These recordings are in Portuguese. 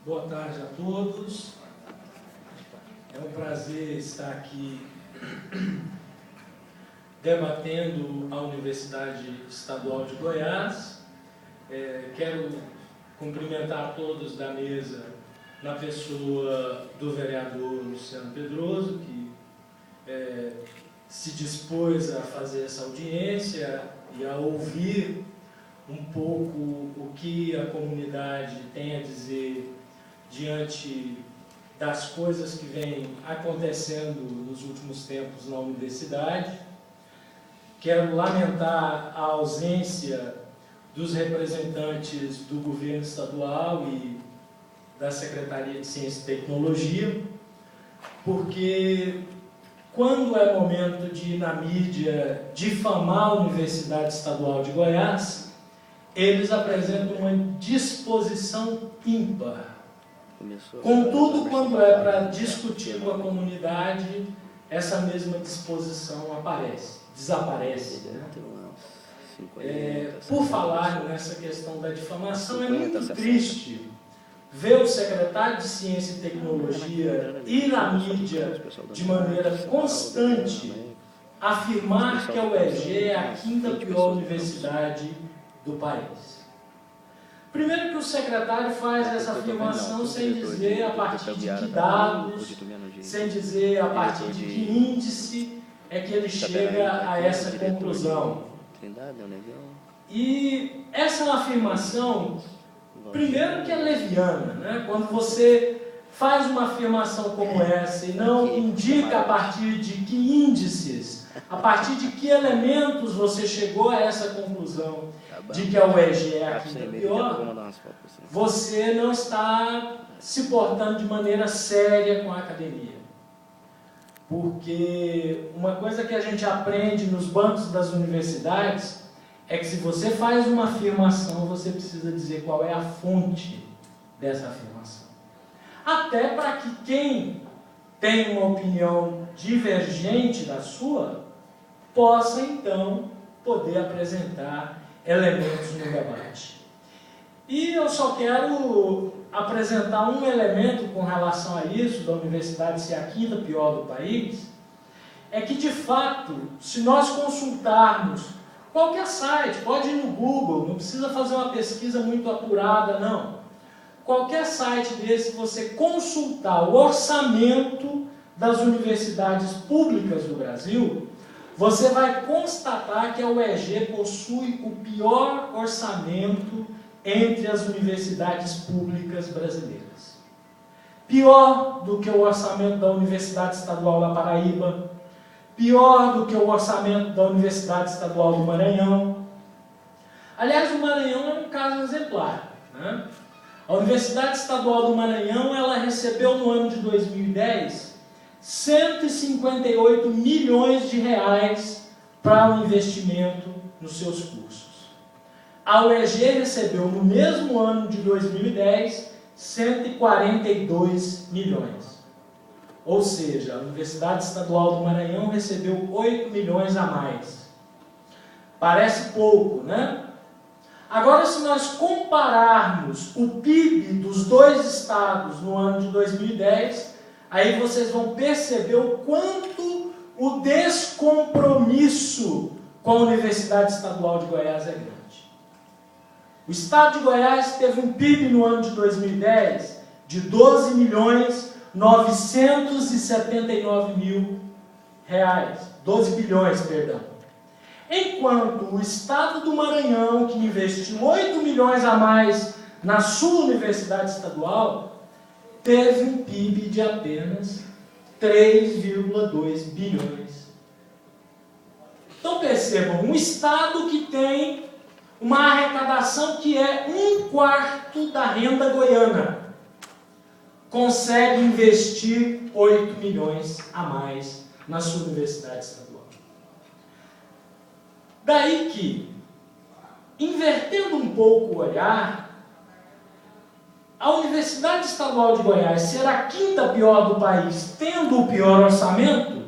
Boa tarde a todos. É um prazer estar aqui debatendo a Universidade Estadual de Goiás. Quero cumprimentar a todos da mesa na pessoa do vereador Luciano Pedroso, que se dispôs a fazer essa audiência e a ouvir um pouco o que a comunidade tem a dizer diante das coisas que vêm acontecendo nos últimos tempos na universidade. Quero lamentar a ausência dos representantes do governo estadual e da Secretaria de Ciência e Tecnologia, porque quando é momento de ir na mídia difamar a Universidade Estadual de Goiás, eles apresentam uma disposição ímpar. Contudo, quando é para discutir com a comunidade, essa mesma disposição desaparece. Né? Por falar nessa questão da difamação, é muito triste ver o secretário de Ciência e Tecnologia ir à mídia de maneira constante afirmar que a UEG é a quinta pior universidade do país. Primeiro que o secretário faz essa afirmação sem dizer a partir de que dados, sem dizer a partir de que índice é que ele chega a essa conclusão. E essa é uma afirmação, primeiro que é leviana, né? Quando você faz uma afirmação como essa e não indica a partir de que índices, a partir de que elementos você chegou a essa conclusão de que a UEG é a quinta pior, você não está se portando de maneira séria com a academia. Porque uma coisa que a gente aprende nos bancos das universidades é que se você faz uma afirmação, você precisa dizer qual é a fonte dessa afirmação. Até para que quem tem uma opinião divergente da sua, possa então poder apresentar elementos no debate. E eu só quero apresentar um elemento com relação a isso, da universidade ser a quinta pior do país, é que de fato, se nós consultarmos qualquer site, pode ir no Google, não precisa fazer uma pesquisa muito apurada, não. Qualquer site desse, você consultar o orçamento das universidades públicas do Brasil, você vai constatar que a UEG possui o pior orçamento entre as universidades públicas brasileiras. Pior do que o orçamento da Universidade Estadual da Paraíba, pior do que o orçamento da Universidade Estadual do Maranhão. Aliás, o Maranhão é um caso exemplar, né? A Universidade Estadual do Maranhão, ela recebeu no ano de 2010 158 milhões de reais para o investimento nos seus cursos. A UEG recebeu no mesmo ano de 2010 142 milhões. Ou seja, a Universidade Estadual do Maranhão recebeu 8 milhões a mais. Parece pouco, né? Agora, se nós compararmos o PIB dos dois estados no ano de 2010, aí vocês vão perceber o quanto o descompromisso com a Universidade Estadual de Goiás é grande. O estado de Goiás teve um PIB no ano de 2010 de 12 milhões 979 mil reais. 12 bilhões, perdão. Enquanto o estado do Maranhão, que investiu 8 milhões a mais na sua universidade estadual, teve um PIB de apenas 3,2 bilhões. Então percebam, um estado que tem uma arrecadação que é 1/4 da renda goiana, consegue investir 8 milhões a mais na sua universidade estadual. Daí que, invertendo um pouco o olhar, a Universidade Estadual de Goiás ser a quinta pior do país, tendo o pior orçamento,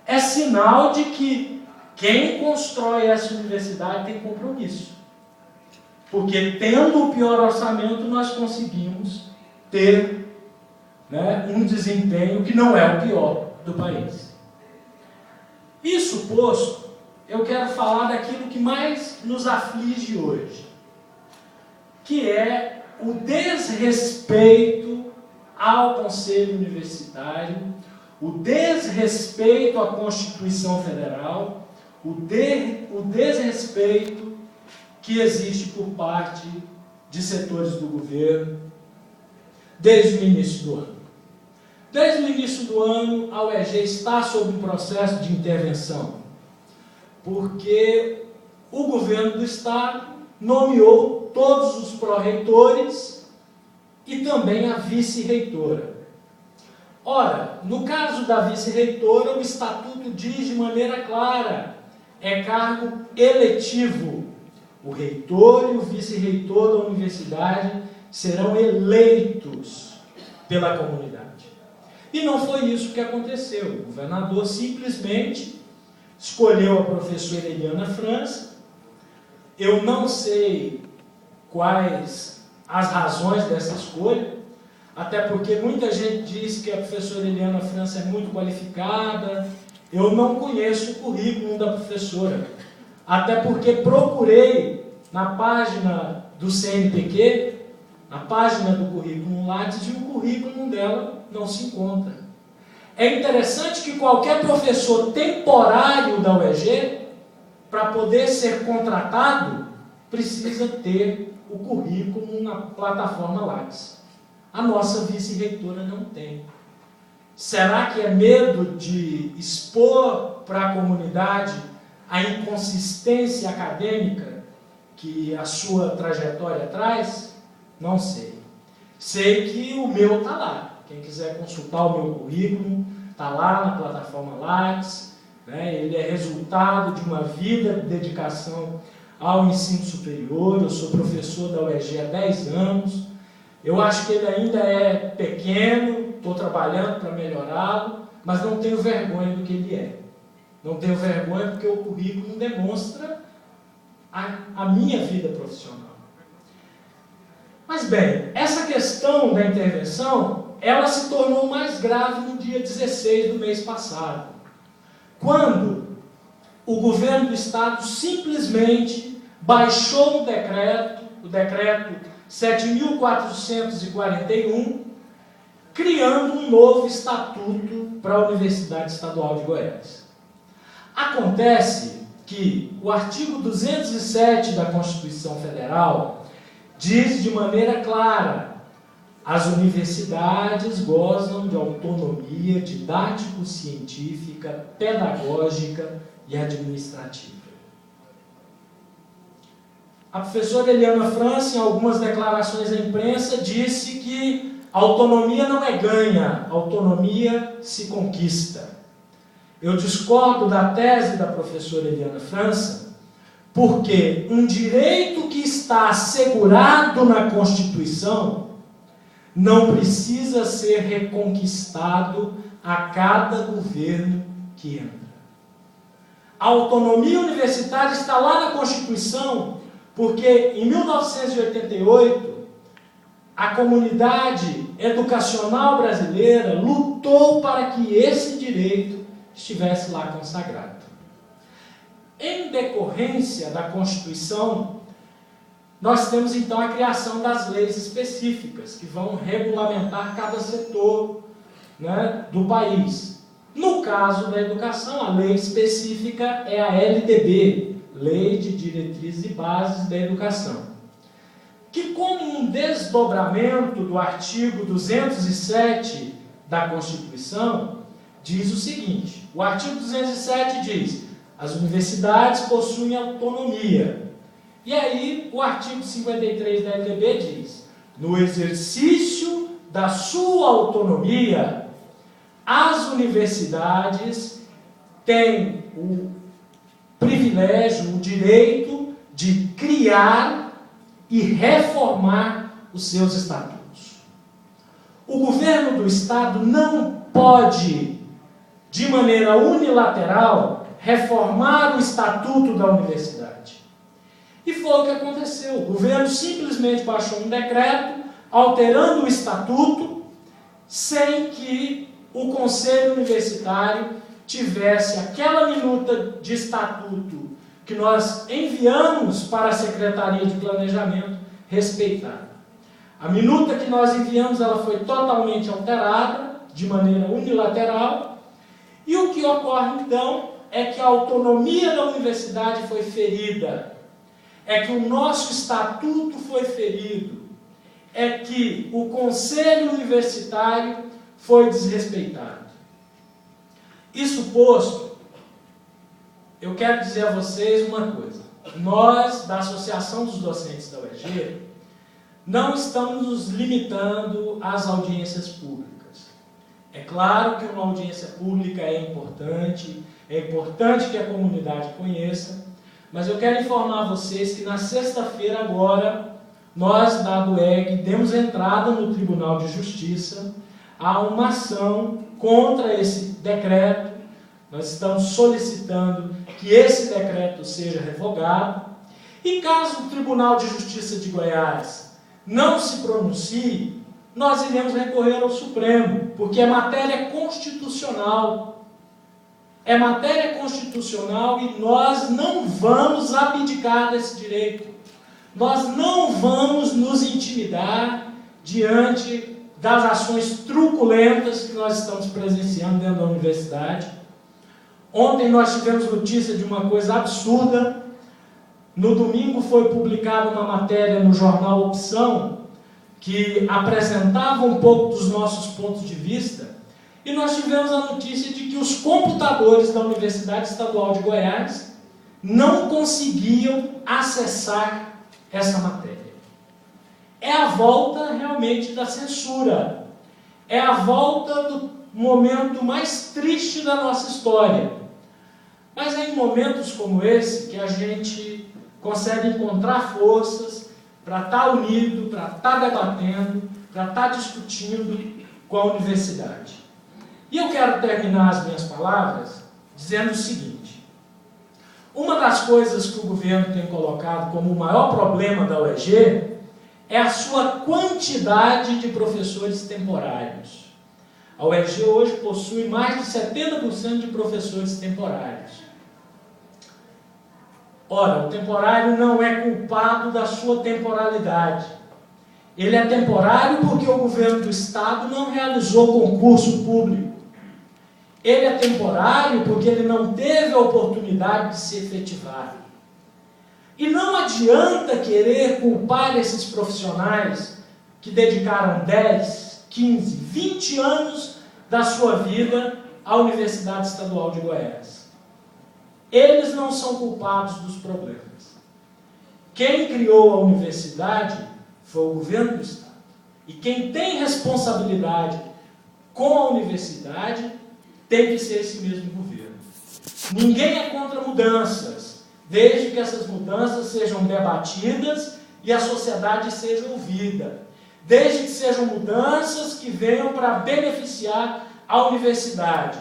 é sinal de que quem constrói essa universidade tem compromisso. Porque tendo o pior orçamento, nós conseguimos ter, né, um desempenho que não é o pior do país. Isso posto, eu quero falar daquilo que mais nos aflige hoje, que é o desrespeito ao Conselho Universitário, o desrespeito à Constituição Federal, o desrespeito que existe por parte de setores do governo desde o início do ano. Desde o início do ano, a UEG está sob um processo de intervenção, porque o governo do Estado nomeou todos os pró-reitores e também a vice-reitora. Ora, no caso da vice-reitora, o Estatuto diz de maneira clara, é cargo eletivo. O reitor e o vice-reitor da universidade serão eleitos pela comunidade. E não foi isso que aconteceu. O governador simplesmente escolheu a professora Eliana França. Eu não sei quais as razões dessa escolha, até porque muita gente diz que a professora Eliana França é muito qualificada. Eu não conheço o currículo da professora, até porque procurei na página do CNPq, na página do currículo Lattes, e o currículo dela não se encontra. É interessante que qualquer professor temporário da UEG, para poder ser contratado, precisa ter o currículo na plataforma Lattes. A nossa vice-reitora não tem. Será que é medo de expor para a comunidade a inconsistência acadêmica que a sua trajetória traz? Não sei. Sei que o meu está lá. Quem quiser consultar o meu currículo, está lá na plataforma Lattes, né? Ele é resultado de uma vida de dedicação ao ensino superior. Eu sou professor da UEG há 10 anos. Eu acho que ele ainda é pequeno, estou trabalhando para melhorá-lo, mas não tenho vergonha do que ele é. Não tenho vergonha porque o currículo demonstra a minha vida profissional. Mas bem, essa questão da intervenção, ela se tornou mais grave no dia 16 do mês passado, quando o governo do Estado simplesmente baixou o decreto 7.441, criando um novo estatuto para a Universidade Estadual de Goiás. Acontece que o artigo 207 da Constituição Federal diz de maneira clara: as universidades gozam de autonomia didático-científica, pedagógica e administrativa. A professora Eliana França, em algumas declarações à imprensa, disse que a autonomia não é ganha, a autonomia se conquista. Eu discordo da tese da professora Eliana França, porque um direito que está assegurado na Constituição não precisa ser reconquistado a cada governo que entra. A autonomia universitária está lá na Constituição, porque em 1988 a comunidade educacional brasileira lutou para que esse direito estivesse lá consagrado. Em decorrência da Constituição, nós temos então a criação das leis específicas, que vão regulamentar cada setor, né, do país. No caso da educação, a lei específica é a LDB, Lei de Diretrizes e Bases da Educação, que, como um desdobramento do artigo 207 da Constituição, diz o seguinte: o artigo 207 diz: as universidades possuem autonomia. E aí o artigo 53 da LDB diz: no exercício da sua autonomia, as universidades têm o privilégio, o direito de criar e reformar os seus estatutos. O governo do Estado não pode, de maneira unilateral, reformar o estatuto da universidade. E foi o que aconteceu. O governo simplesmente baixou um decreto alterando o estatuto, sem que o Conselho Universitário tivesse aquela minuta de estatuto que nós enviamos para a Secretaria de Planejamento respeitada. A minuta que nós enviamos, ela foi totalmente alterada, de maneira unilateral, e o que ocorre então é que a autonomia da universidade foi ferida, é que o nosso estatuto foi ferido, é que o Conselho Universitário foi desrespeitado. Isso posto, eu quero dizer a vocês uma coisa. Nós, da Associação dos Docentes da UEG, não estamos nos limitando às audiências públicas. É claro que uma audiência pública é importante que a comunidade conheça, mas eu quero informar a vocês que na sexta-feira agora, nós da ADUEG demos entrada no Tribunal de Justiça a uma ação contra esse decreto. Nós estamos solicitando que esse decreto seja revogado. E caso o Tribunal de Justiça de Goiás não se pronuncie, nós iremos recorrer ao Supremo, porque é matéria constitucional. É matéria constitucional e nós não vamos abdicar desse direito. Nós não vamos nos intimidar diante das ações truculentas que nós estamos presenciando dentro da universidade. Ontem nós tivemos notícia de uma coisa absurda. No domingo foi publicada uma matéria no jornal Opção que apresentava um pouco dos nossos pontos de vista, e nós tivemos a notícia de que os computadores da Universidade Estadual de Goiás não conseguiam acessar essa matéria. É a volta realmente da censura. É a volta do momento mais triste da nossa história. Mas é em momentos como esse que a gente consegue encontrar forças para estar unido, para estar debatendo, para estar discutindo com a universidade. E eu quero terminar as minhas palavras dizendo o seguinte: uma das coisas que o governo tem colocado como o maior problema da UEG é a sua quantidade de professores temporários. A UEG hoje possui mais de 70% de professores temporários. Ora, o temporário não é culpado da sua temporalidade. Ele é temporário porque o governo do Estado não realizou concurso público. Ele é temporário porque ele não teve a oportunidade de se efetivar. E não adianta querer culpar esses profissionais que dedicaram 10, 15, 20 anos da sua vida à Universidade Estadual de Goiás. Eles não são culpados dos problemas. Quem criou a universidade foi o governo do Estado. E quem tem responsabilidade com a universidade tem que ser esse mesmo governo. Ninguém é contra mudanças, desde que essas mudanças sejam debatidas e a sociedade seja ouvida. Desde que sejam mudanças que venham para beneficiar a universidade.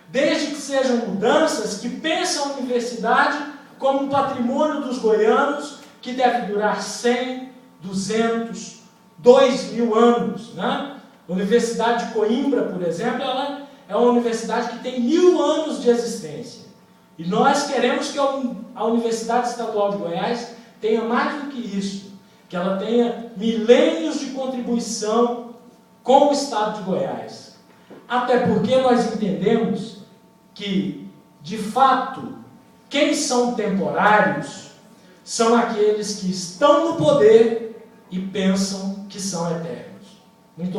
Desde que sejam mudanças que pensam a universidade como um patrimônio dos goianos que deve durar 100, 200, 2.000 anos. Né? A Universidade de Coimbra, por exemplo, ela é uma universidade que tem 1.000 anos de existência. E nós queremos que a Universidade Estadual de Goiás tenha mais do que isso, que ela tenha milênios de contribuição com o Estado de Goiás. Até porque nós entendemos que, de fato, quem são temporários são aqueles que estão no poder e pensam que são eternos.